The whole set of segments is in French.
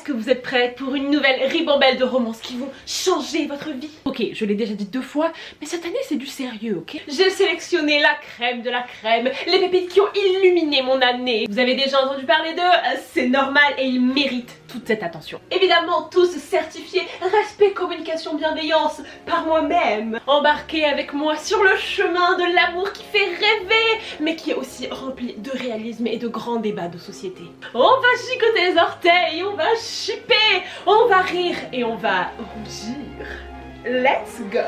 que vous êtes prêtes pour une nouvelle ribambelle de romances qui vont changer votre vie? Ok, je l'ai déjà dit 2 fois, mais cette année c'est du sérieux, ok? J'ai sélectionné la crème de la crème, les pépites qui ont illuminé mon année. Vous avez déjà entendu parler d'eux, c'est normal et ils méritent toute cette attention. Évidemment, tous certifiés respect, communication, bienveillance par moi-même. Embarquez avec moi sur le chemin de l'amour qui fait rêver, mais qui est aussi rempli de réalisme et de grands débats de société. On va chicoter les orteils, on va chipper, on va rire et on va rougir. Let's go!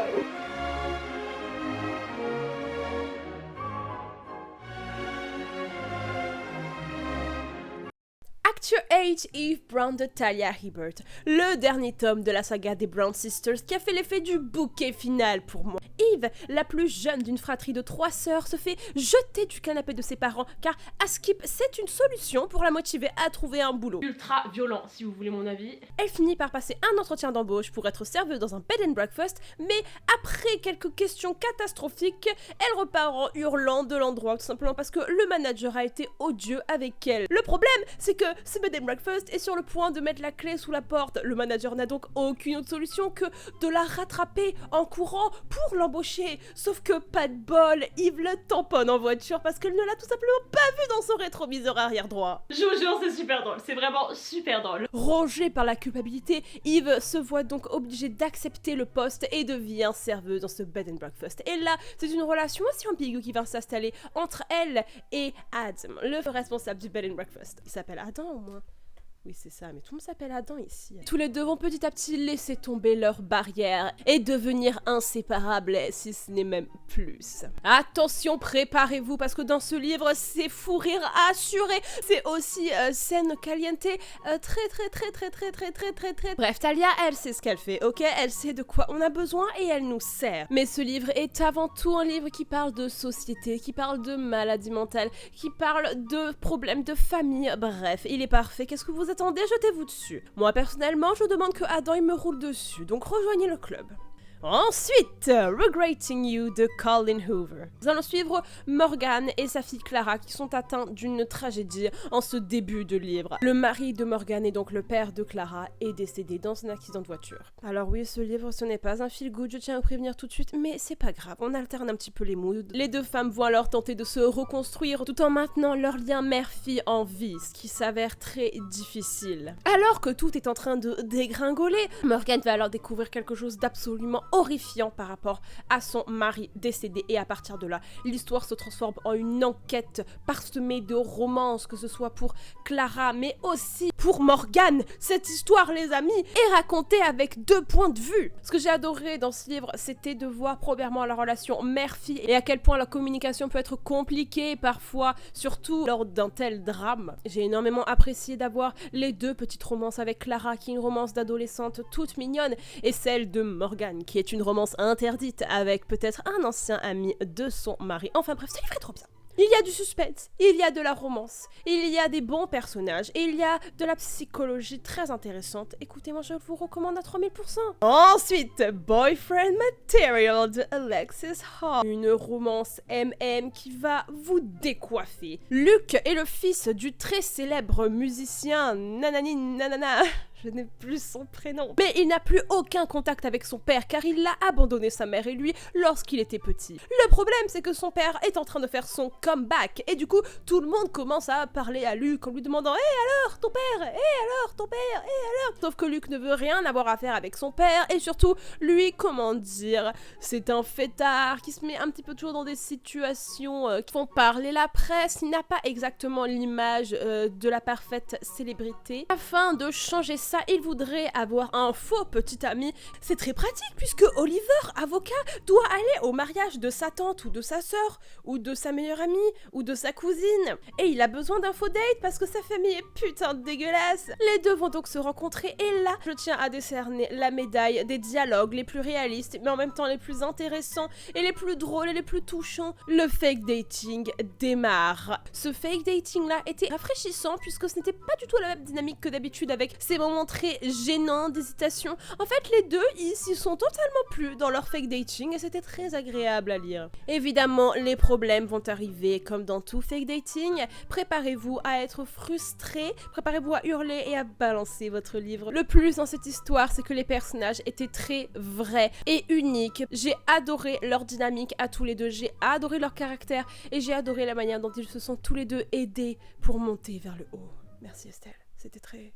Act Your Age, Eve Brown de Talia Hibbert, le dernier tome de la saga des Brown Sisters qui a fait l'effet du bouquet final pour moi. Eve, la plus jeune d'une fratrie de 3 sœurs, se fait jeter du canapé de ses parents car Askip, c'est une solution pour la motiver à trouver un boulot. Ultra violent si vous voulez mon avis. Elle finit par passer un entretien d'embauche pour être serveuse dans un bed and breakfast, mais après quelques questions catastrophiques, elle repart en hurlant de l'endroit tout simplement parce que le manager a été odieux avec elle. Le problème, c'est que ce bed and breakfast est sur le point de mettre la clé sous la porte. Le manager n'a donc aucune autre solution que de la rattraper en courant pour l'embaucher. Sauf que pas de bol, Eve le tamponne en voiture parce qu'elle ne l'a tout simplement pas vu dans son rétroviseur arrière droit. Je vous jure, c'est super drôle, c'est vraiment super drôle. Rongée par la culpabilité, Eve se voit donc obligée d'accepter le poste et devient serveuse dans ce bed and breakfast. Et là, c'est une relation assez ambiguë qui va s'installer entre elle et Adam, le responsable du bed and breakfast. Il s'appelle Adam au moins. Oui, c'est ça, mais tout le monde s'appelle Adam ici. Tous les deux vont petit à petit laisser tomber leurs barrières et devenir inséparables, si ce n'est même plus. Attention, préparez-vous, parce que dans ce livre, c'est fou rire assuré. C'est aussi scène caliente, très. Bref, Talia, elle sait ce qu'elle fait, ok? Elle sait de quoi on a besoin et elle nous sert. Mais ce livre est avant tout un livre qui parle de société, qui parle de maladie mentale, qui parle de problèmes de famille. Bref, il est parfait. Qu'est-ce que vous attendez, jetez-vous dessus. Moi personnellement, je demande que Adam il me roule dessus, donc rejoignez le club. Ensuite, Regretting You de Colleen Hoover. Nous allons suivre Morgan et sa fille Clara qui sont atteints d'une tragédie en ce début de livre. Le mari de Morgan et donc le père de Clara est décédé dans un accident de voiture. Alors oui, ce livre ce n'est pas un feel good, je tiens à vous prévenir tout de suite, mais c'est pas grave, on alterne un petit peu les moods. Les deux femmes vont alors tenter de se reconstruire tout en maintenant leur lien mère-fille en vie, ce qui s'avère très difficile. Alors que tout est en train de dégringoler, Morgan va alors découvrir quelque chose d'absolument horrifiant par rapport à son mari décédé et à partir de là, l'histoire se transforme en une enquête parsemée de romances, que ce soit pour Clara mais aussi pour Morgan. Cette histoire, les amis, est racontée avec 2 points de vue. Ce que j'ai adoré dans ce livre, c'était de voir premièrement la relation mère-fille et à quel point la communication peut être compliquée parfois, surtout lors d'un tel drame. J'ai énormément apprécié d'avoir les 2 petites romances avec Clara qui est une romance d'adolescente toute mignonne et celle de Morgan qui est une romance interdite avec peut-être un ancien ami de son mari. Enfin bref, ce livre est trop bien. Il y a du suspense, il y a de la romance, il y a des bons personnages, et il y a de la psychologie très intéressante. Écoutez, moi je vous recommande à 3000%. Ensuite, Boyfriend Material de Alexis Hall. Une romance MM qui va vous décoiffer. Luke est le fils du très célèbre musicien Nanani Nanana. Je n'ai plus son prénom. Mais il n'a plus aucun contact avec son père car il a abandonné sa mère et lui lorsqu'il était petit. Le problème c'est que son père est en train de faire son comeback et du coup tout le monde commence à parler à Luke en lui demandant « Eh alors ton père ? Eh alors ton père ? Eh alors ?» Sauf que Luke ne veut rien avoir à faire avec son père et surtout lui, comment dire, c'est un fêtard qui se met un petit peu toujours dans des situations qui font parler la presse. Il n'a pas exactement l'image de la parfaite célébrité. Afin de changer ça, il voudrait avoir un faux petit ami. C'est très pratique puisque Oliver, avocat, doit aller au mariage de sa tante ou de sa sœur ou de sa meilleure amie ou de sa cousine. Et il a besoin d'un faux date parce que sa famille est putain de dégueulasse. Les deux vont donc se rencontrer et là, je tiens à décerner la médaille des dialogues les plus réalistes mais en même temps les plus intéressants et les plus drôles et les plus touchants. Le fake dating démarre. Ce fake dating là était rafraîchissant puisque ce n'était pas du tout la même dynamique que d'habitude avec ces moments moments très gênants d'hésitation. En fait, les deux, ils s'y sont totalement plu dans leur fake dating et c'était très agréable à lire. Évidemment, les problèmes vont arriver comme dans tout fake dating. Préparez-vous à être frustré, préparez-vous à hurler et à balancer votre livre. Le plus dans cette histoire, c'est que les personnages étaient très vrais et uniques. J'ai adoré leur dynamique à tous les deux, j'ai adoré leur caractère et j'ai adoré la manière dont ils se sont tous les deux aidés pour monter vers le haut. Merci Estelle, c'était très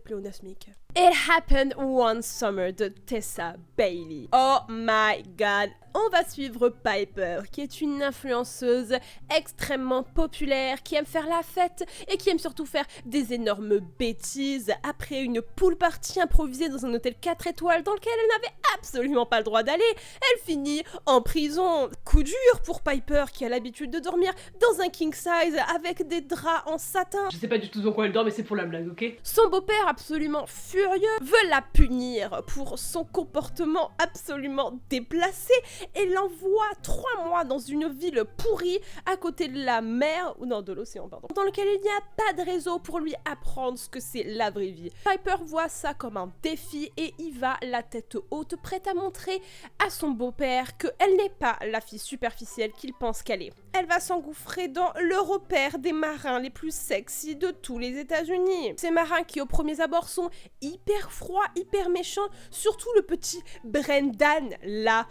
pléonasmique. It Happened One Summer de Tessa Bailey. Oh my god. On va suivre Piper, qui est une influenceuse extrêmement populaire, qui aime faire la fête et qui aime surtout faire des énormes bêtises après une pool party improvisée dans un hôtel 4 étoiles dans lequel elle n'avait absolument pas le droit d'aller. Elle finit en prison. Coup dur pour Piper qui a l'habitude de dormir dans un king size avec des draps en satin. Je sais pas du tout dans quoi elle dort, mais c'est pour la blague, ok? Son beau-père, absolument furieux, veut la punir pour son comportement absolument déplacé et l'envoie 3 mois dans une ville pourrie à côté de la mer, ou non, de l'océan, pardon, dans lequel il n'y a pas de réseau pour lui apprendre ce que c'est la vraie vie. Piper voit ça comme un défi et y va la tête haute, prête à montrer à son beau-père qu'elle n'est pas la fille superficielle qu'il pense qu'elle est. Elle va s'engouffrer dans le repère des marins les plus sexy de tous les États-Unis. Ces marins qui au premier abord sont hyper froids, hyper méchants, surtout le petit Brendan là,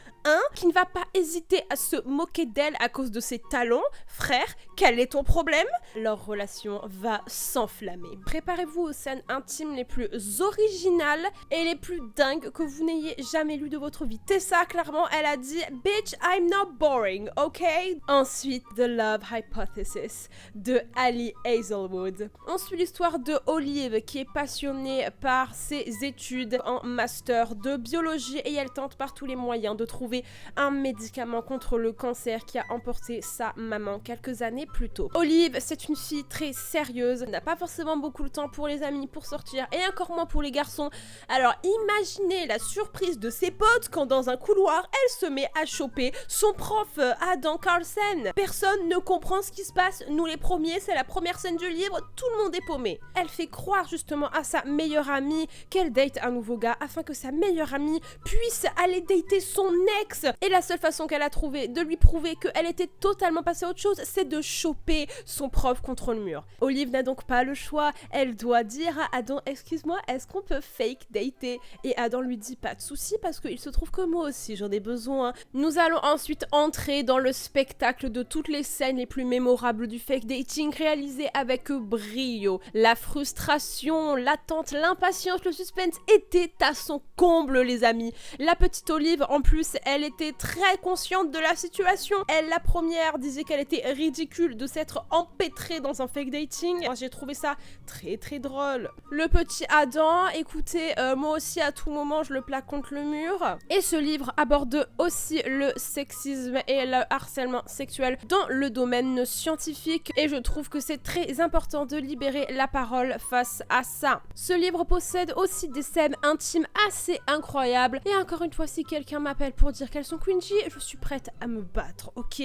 qui ne va pas hésiter à se moquer d'elle à cause de ses talons. Frère, quel est ton problème? Leur relation va s'enflammer. Préparez-vous aux scènes intimes les plus originales et les plus dingues que vous n'ayez jamais lues de votre vie. Tessa, clairement, elle a dit « Bitch, I'm not boring, ok ?» Ensuite, The Love Hypothesis de Ali Hazelwood. On suit l'histoire de Olive qui est passionnée par ses études en master de biologie et elle tente par tous les moyens de trouver un médicament contre le cancer qui a emporté sa maman quelques années plus tôt. Olive, c'est une fille très sérieuse, n'a pas forcément beaucoup de temps pour les amis, pour sortir et encore moins pour les garçons. Alors imaginez la surprise de ses potes quand dans un couloir, elle se met à choper son prof Adam Carlsen. Personne ne comprend ce qui se passe, nous les premiers, c'est la première scène du livre, tout le monde est paumé. Elle fait croire justement à sa meilleure amie qu'elle date un nouveau gars afin que sa meilleure amie puisse aller dater son ex. Et la seule façon qu'elle a trouvé de lui prouver qu'elle était totalement passée à autre chose, c'est de choper son prof contre le mur. Olive n'a donc pas le choix, elle doit dire à Adam, excuse-moi, est-ce qu'on peut fake dater? Et Adam lui dit pas de souci parce qu'il se trouve que moi aussi j'en ai besoin. Nous allons ensuite entrer dans le spectacle de toutes les scènes les plus mémorables du fake dating réalisé avec brio. La frustration, l'attente, l'impatience, le suspense étaient à son comble les amis. La petite Olive en plus, elle était très consciente de la situation. Elle, la première, disait qu'elle était ridicule de s'être empêtrée dans un fake dating. Moi, j'ai trouvé ça très drôle. Le petit Adam, écoutez, moi aussi à tout moment je le plaque contre le mur. Et ce livre aborde aussi le sexisme et le harcèlement sexuel dans le domaine scientifique et je trouve que c'est très important de libérer la parole face à ça. Ce livre possède aussi des scènes intimes assez incroyables et encore une fois, si quelqu'un m'appelle pour dire qu'elles sont cringy, je suis prête à me battre, ok?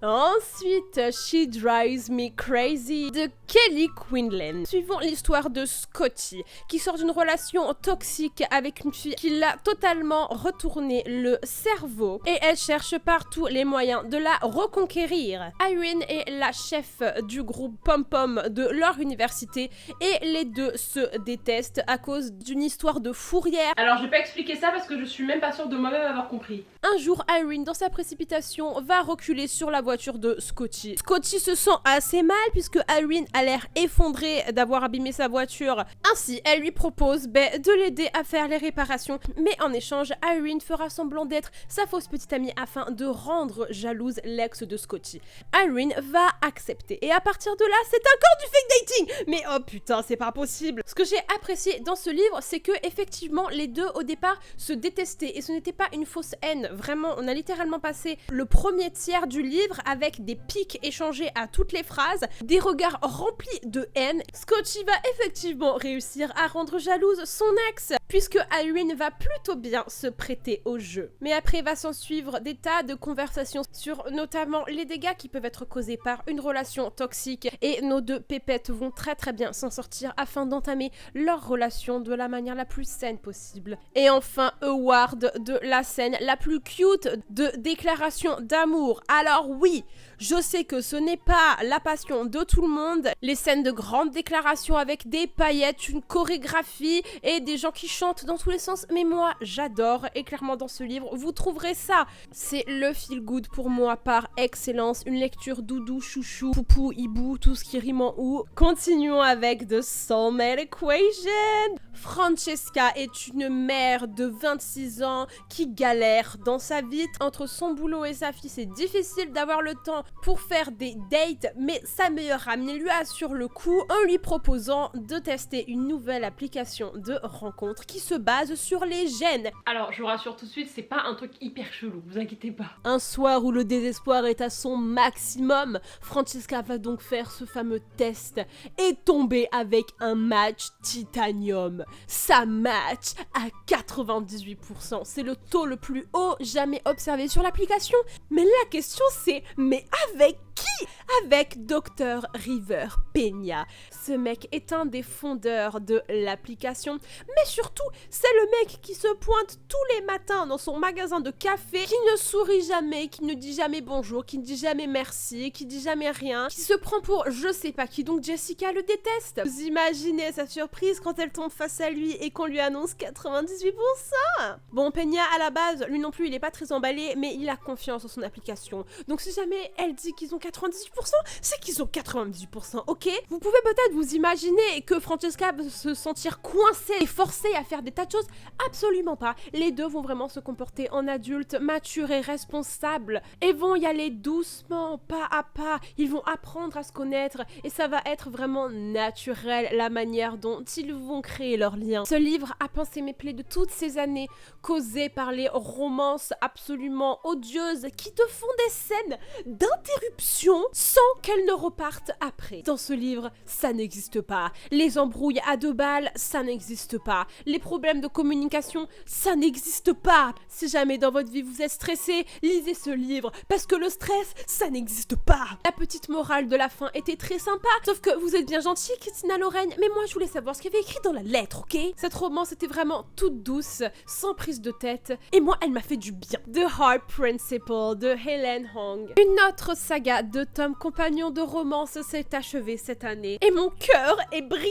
Ensuite, She Drives Me Crazy de Kelly Quinlan. Suivons l'histoire de Scotty, qui sort d'une relation toxique avec une fille qui l'a totalement retourné le cerveau et elle cherche par tous les moyens de la reconquérir. Irene est la chef du groupe Pom Pom de leur université et les deux se détestent à cause d'une histoire de fourrière. Alors je vais pas expliquer ça parce que je suis même pas sûre de moi-même avoir compris. Un jour, Irene, dans sa précipitation, va reculer sur la voiture de Scotty. Scotty se sent assez mal puisque Irene a l'air effondrée d'avoir abîmé sa voiture. Ainsi, elle lui propose de l'aider à faire les réparations. Mais en échange, Irene fera semblant d'être sa fausse petite amie afin de rendre jalouse l'ex de Scotty. Irene va accepter. Et à partir de là, c'est encore du fake dating. Mais oh putain, c'est pas possible. Ce que j'ai apprécié dans ce livre, c'est que effectivement, les deux au départ se détestaient et ce n'était pas une fausse haine. Vraiment, on a littéralement passé le premier tiers du livre avec des pics échangés à toutes les phrases, des regards remplis de haine. Scotty va effectivement réussir à rendre jalouse son ex, puisque Irene va plutôt bien se prêter au jeu. Mais après va s'en suivre des tas de conversations sur notamment les dégâts qui peuvent être causés par une relation toxique, et nos deux pépettes vont très bien s'en sortir afin d'entamer leur relation de la manière la plus saine possible. Et enfin, Howard de la scène la plus cute de déclaration d'amour. Alors oui, je sais que ce n'est pas la passion de tout le monde, les scènes de grandes déclarations avec des paillettes, une chorégraphie et des gens qui chantent dans tous les sens, mais moi j'adore, et clairement dans ce livre vous trouverez ça. C'est le feel good pour moi par excellence, une lecture doudou, chouchou, poupou, hibou, tout ce qui rime en ou. Continuons avec The Soulmate Equation. Francesca est une mère de 26 ans qui galère dans sa vie. Entre son boulot et sa fille, c'est difficile d'avoir le temps pour faire des dates, mais sa meilleure amie lui assure le coup en lui proposant de tester une nouvelle application de rencontre qui se base sur les gènes. Alors, je vous rassure tout de suite, c'est pas un truc hyper chelou, vous inquiétez pas. Un soir où le désespoir est à son maximum, Francesca va donc faire ce fameux test et tomber avec un match titanium. Ça match à 98%. C'est le taux le plus haut jamais observé sur l'application. Mais la question c'est, mais avec qui? Avec Dr. River Peña. Ce mec est un des fondeurs de l'application, mais surtout, c'est le mec qui se pointe tous les matins dans son magasin de café, qui ne sourit jamais, qui ne dit jamais bonjour, qui ne dit jamais merci, qui dit jamais rien, qui se prend pour je sais pas qui, donc Jessica le déteste. Vous imaginez sa surprise quand elle tombe face à lui et qu'on lui annonce 98%. Bon, Peña à la base, lui non plus, il est pas très emballé, mais il a confiance en son application. Donc si jamais elle dit qu'ils ont 98%, c'est qu'ils ont 98%, ok? Vous pouvez peut-être vous imaginer que Francesca va se sentir coincée et forcée à faire des tas de choses. Absolument pas. Les deux vont vraiment se comporter en adultes, matures et responsables, et vont y aller doucement, pas à pas. Ils vont apprendre à se connaître, et ça va être vraiment naturel, la manière dont ils vont créer leur lien. Ce livre a pansé mes plaies de toutes ces années, causées par les romances absolument odieuses qui te font des scènes d'interruption sans qu'elles ne repartent après. Dans ce livre, ça n'existe pas. Les embrouilles à deux balles, ça n'existe pas. Les problèmes de communication, ça n'existe pas. Si jamais dans votre vie vous êtes stressé, lisez ce livre, parce que le stress, ça n'existe pas. La petite morale de la fin était très sympa, sauf que vous êtes bien gentil, Christina Lorraine, mais moi je voulais savoir ce qu'il y avait écrit dans la lettre, ok? Cette romance était vraiment toute douce, sans prise de tête, et moi elle m'a fait du bien. The Heart Principle de Helen Hong. Une autre saga de tomes compagnons de romance s'est achevée cette année, et mon cœur est brisé.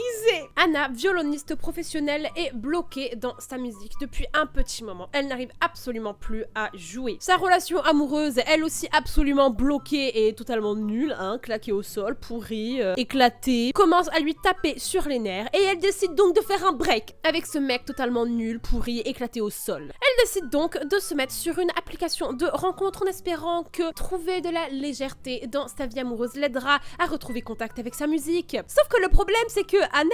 Anna, violoniste professionnelle, est bloquée dans sa musique depuis un petit moment. Elle n'arrive absolument plus à jouer. Sa relation amoureuse, elle aussi absolument bloquée et totalement nulle, hein, claquée au sol, pourrie, éclatée, commence à lui taper sur les nerfs, et elle décide donc de faire un break avec ce mec totalement nul, pourri, éclaté au sol. Elle décide donc de se mettre sur une application de rencontre en espérant que trouver de la légèreté dans sa vie amoureuse l'aidera à retrouver contact avec sa musique. Sauf que le problème c'est que Anna,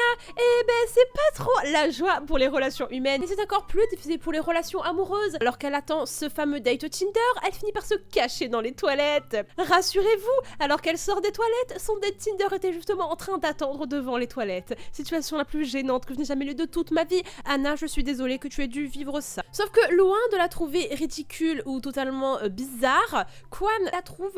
c'est pas trop la joie pour les relations humaines, et c'est encore plus difficile pour les relations amoureuses. Alors qu'elle attend ce fameux date Tinder, elle finit par se cacher dans les toilettes. Rassurez-vous, alors qu'elle sort des toilettes, son date Tinder était justement en train d'attendre devant les toilettes. Situation la plus gênante que je n'ai jamais lue de toute ma vie. Anna, je suis désolée que tu aies dû vivre ça. Sauf que loin de la trouver ridicule ou totalement bizarre, Quan la trouve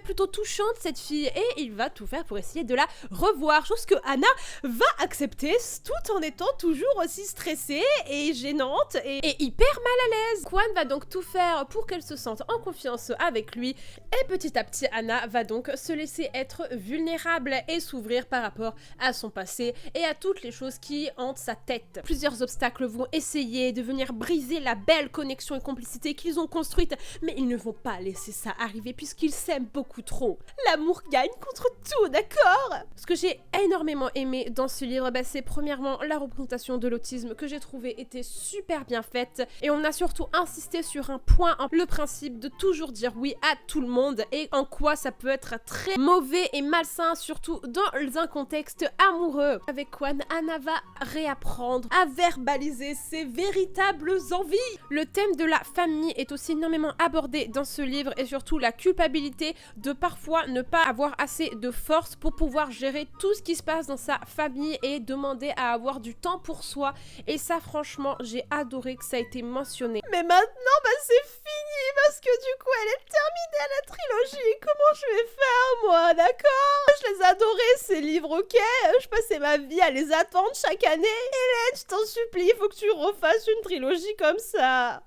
plutôt touchante cette fille, et il va tout faire pour essayer de la revoir, chose que Anna va accepter tout en étant toujours aussi stressée et gênante et hyper mal à l'aise. Quan va donc tout faire pour qu'elle se sente en confiance avec lui, et petit à petit Anna va donc se laisser être vulnérable et s'ouvrir par rapport à son passé et à toutes les choses qui hantent sa tête. Plusieurs obstacles vont essayer de venir briser la belle connexion et complicité qu'ils ont construite, mais ils ne vont pas laisser ça arriver puisqu'ils s'aiment beaucoup trop. L'amour gagne contre tout, d'accord? Ce que j'ai énormément aimé dans ce livre, c'est premièrement la représentation de l'autisme que j'ai trouvé était super bien faite, et on a surtout insisté sur un point, le principe de toujours dire oui à tout le monde et en quoi ça peut être très mauvais et malsain, surtout dans un contexte amoureux. Avec Quan, Anna va réapprendre à verbaliser ses véritables envies. Le thème de la famille est aussi énormément abordé dans ce livre, et surtout la culpabilité de parfois parfois ne pas avoir assez de force pour pouvoir gérer tout ce qui se passe dans sa famille et demander à avoir du temps pour soi. Et ça, franchement, j'ai adoré que ça ait été mentionné. Mais maintenant, c'est fini parce que du coup, elle est terminée la trilogie. Comment je vais faire, moi, d'accord? Je les adorais, ces livres, ok? Je passais ma vie à les attendre chaque année. Hélène, je t'en supplie, il faut que tu refasses une trilogie comme ça.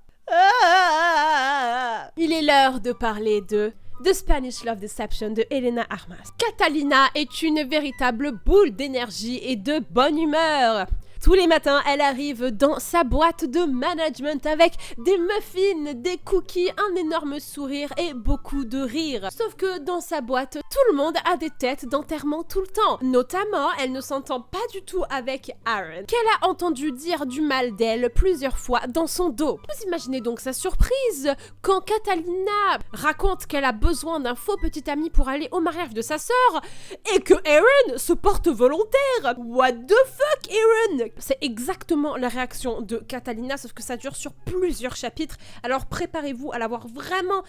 Il est l'heure de parler de The Spanish Love Deception de Elena Armas. Catalina est une véritable boule d'énergie et de bonne humeur. Tous les matins, elle arrive dans sa boîte de management avec des muffins, des cookies, un énorme sourire et beaucoup de rire. Sauf que dans sa boîte, tout le monde a des têtes d'enterrement tout le temps. Notamment, elle ne s'entend pas du tout avec Aaron, qu'elle a entendu dire du mal d'elle plusieurs fois dans son dos. Vous imaginez donc sa surprise quand Catalina raconte qu'elle a besoin d'un faux petit ami pour aller au mariage de sa sœur et que Aaron se porte volontaire. What the fuck, Aaron? C'est exactement la réaction de Catalina, sauf que ça dure sur plusieurs chapitres, alors préparez-vous à la voir vraiment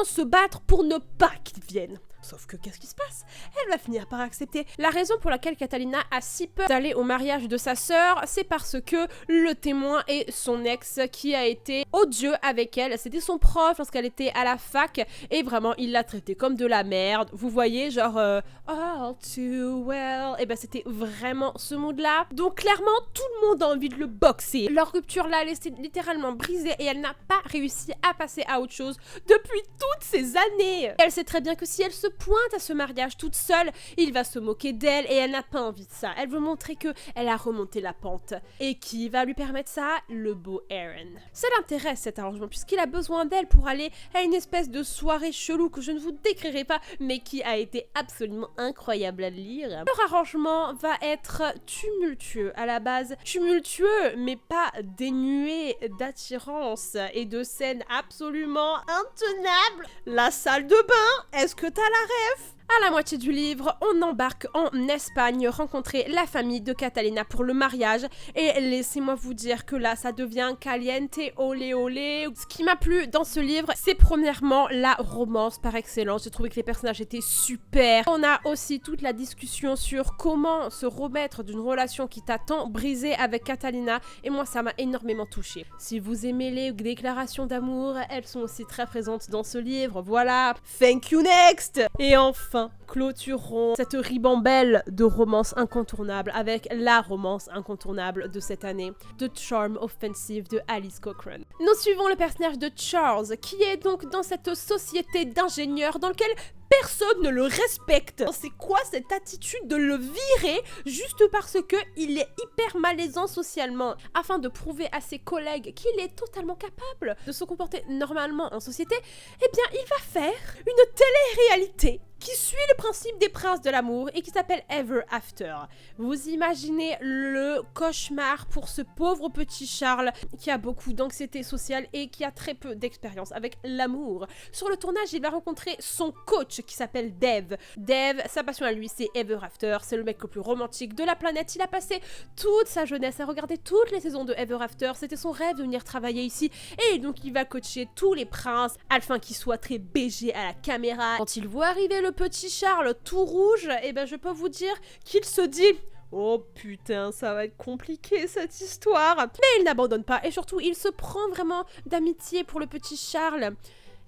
se battre pour ne pas qu'il vienne. Sauf que qu'est-ce qui se passe? Elle va finir par accepter. La raison pour laquelle Catalina a si peur d'aller au mariage de sa sœur, c'est parce que le témoin est son ex qui a été odieux avec elle. C'était son prof lorsqu'elle était à la fac et vraiment il l'a traitée comme de la merde. Vous voyez, genre all too well. Et c'était vraiment ce mood-là. Donc clairement, tout le monde a envie de le boxer. Leur rupture l'a laissée littéralement brisée et elle n'a pas réussi à passer à autre chose depuis toutes ces années. Elle sait très bien que si elle se pointe à ce mariage toute seule, il va se moquer d'elle et elle n'a pas envie de ça. Elle veut montrer que elle a remonté la pente. Et qui va lui permettre ça? Le beau Aaron. Ça l'intéresse cet arrangement puisqu'il a besoin d'elle pour aller à une espèce de soirée chelou que je ne vous décrirai pas mais qui a été absolument incroyable à lire. Leur arrangement va être tumultueux à la base. Tumultueux mais pas dénué d'attirance et de scènes absolument intenables. La salle de bain, est-ce que t'as la ref? À la moitié du livre, on embarque en Espagne rencontrer la famille de Catalina pour le mariage et laissez-moi vous dire que là ça devient caliente, olé olé. Ce qui m'a plu dans ce livre, c'est premièrement la romance par excellence. J'ai trouvé que les personnages étaient super. On a aussi toute la discussion sur comment se remettre d'une relation qui t'a tant brisé avec Catalina et moi ça m'a énormément touchée. Si vous aimez les déclarations d'amour, elles sont aussi très présentes dans ce livre, voilà. Thank you next. Et enfin, clôturons cette ribambelle de romance incontournable avec la romance incontournable de cette année, The Charm Offensive de Alice Cochrane. Nous suivons le personnage de Charles, qui est donc dans cette société d'ingénieurs dans laquelle personne ne le respecte. C'est quoi cette attitude de le virer juste parce que il est hyper malaisant socialement, afin de prouver à ses collègues qu'il est totalement capable de se comporter normalement en société? Eh bien, il va faire une télé-réalité qui suit le principe des princes de l'amour et qui s'appelle Ever After. Vous imaginez le cauchemar pour ce pauvre petit Charles qui a beaucoup d'anxiété sociale et qui a très peu d'expérience avec l'amour. Sur le tournage, il va rencontrer son coach qui s'appelle Dev. Dev, sa passion à lui, c'est Ever After. C'est le mec le plus romantique de la planète. Il a passé toute sa jeunesse à regarder toutes les saisons de Ever After. C'était son rêve de venir travailler ici. Et donc, il va coacher tous les princes afin qu'ils soient très BG à la caméra. Quand il voit arriver le petit Charles tout rouge, et je peux vous dire qu'il se dit: oh putain, ça va être compliqué cette histoire. Mais il n'abandonne pas et surtout il se prend vraiment d'amitié pour le petit Charles.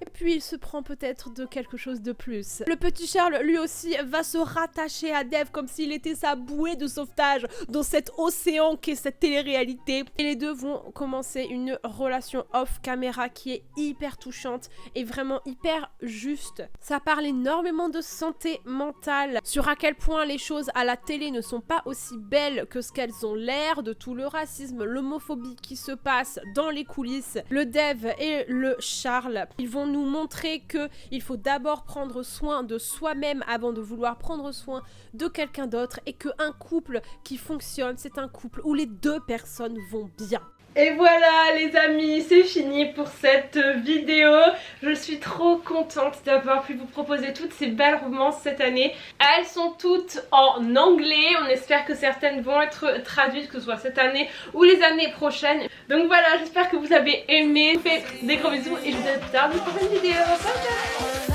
Et puis il se prend peut-être de quelque chose de plus. Le petit Charles, lui aussi, va se rattacher à Dev comme s'il était sa bouée de sauvetage dans cet océan qu'est cette télé-réalité. Et les deux vont commencer une relation off-caméra qui est hyper touchante et vraiment hyper juste. Ça parle énormément de santé mentale, sur à quel point les choses à la télé ne sont pas aussi belles que ce qu'elles ont l'air, de tout le racisme, l'homophobie qui se passe dans les coulisses. Le Dev et le Charles, ils vont nous montrer que il faut d'abord prendre soin de soi-même avant de vouloir prendre soin de quelqu'un d'autre et qu'un couple qui fonctionne, c'est un couple où les deux personnes vont bien. Et voilà les amis, c'est fini pour cette vidéo. Je suis trop contente d'avoir pu vous proposer toutes ces belles romances cette année. Elles sont toutes en anglais, on espère que certaines vont être traduites, que ce soit cette année ou les années prochaines. Donc voilà, j'espère que vous avez aimé. Je vous fais des gros bisous et je vous dis à plus tard dans une prochaine vidéo. Bye bye.